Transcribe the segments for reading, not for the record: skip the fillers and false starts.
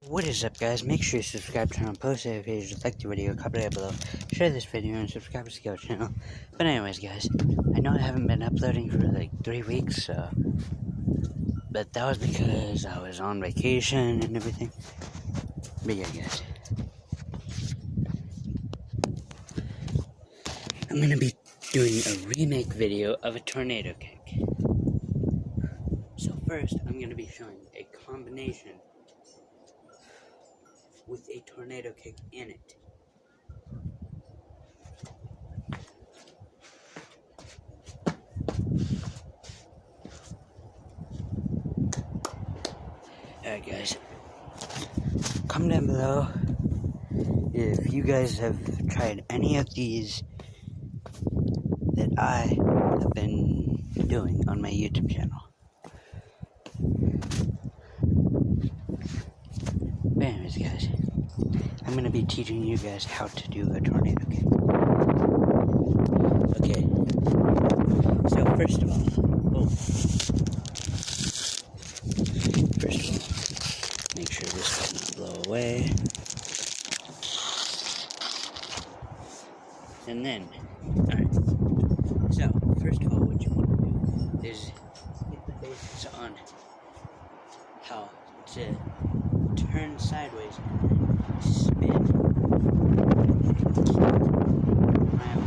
What is up, guys? Make sure you subscribe, turn on post notifications, like the video, comment down below, share this video, and subscribe to the channel. But anyways, guys, I know I haven't been uploading for like 3 weeks, but that was because I was on vacation and everything. But yeah, guys, I'm gonna be doing a remake video of a tornado kick. So first, I'm gonna be showing a combination with a tornado kick in it. Alright, guys, comment down below if you guys have tried any of these that I have been doing on my YouTube channel. But anyways, guys, I'm going to be teaching you guys how to do a tornado kick. Okay, so first of all, make sure this doesn't blow away. And then, alright, so first of all, what you want to do is get the basics on how to turn sideways and spin around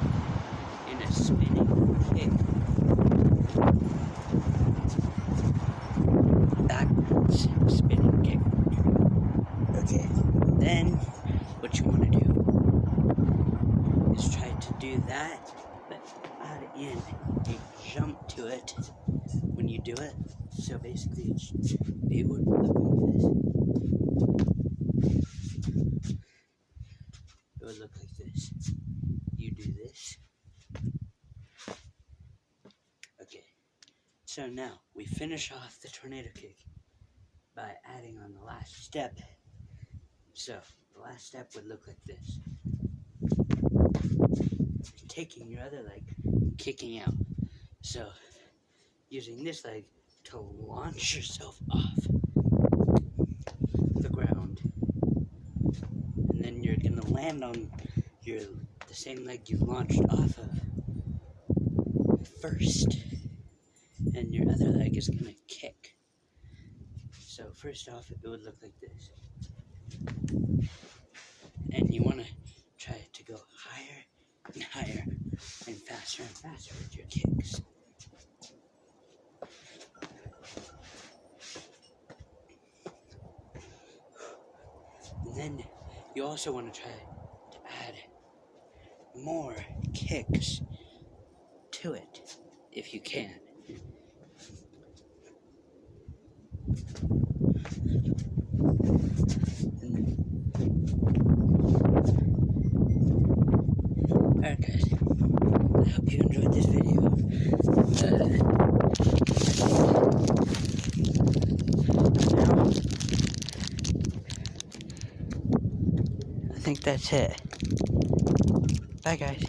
in a spinning kick. Backwards spinning kick. Okay, then what you want to do is try to do that, but add in a jump to it when you do it. So basically, it would look like this. It would look like this. You do this. Okay. So now we finish off the tornado kick by adding on the last step. So the last step would look like this. Taking your other leg, kicking out. So using this leg to launch yourself off the ground, and then you're gonna land on the same leg you launched off of first, and your other leg is gonna kick. So first off, it would look like this, and you want to try to go higher and higher and faster with your kicks. And then you also want to try to add more kicks to it if you can. Alright, guys, I hope you enjoyed this video. I think that's it. Bye, guys.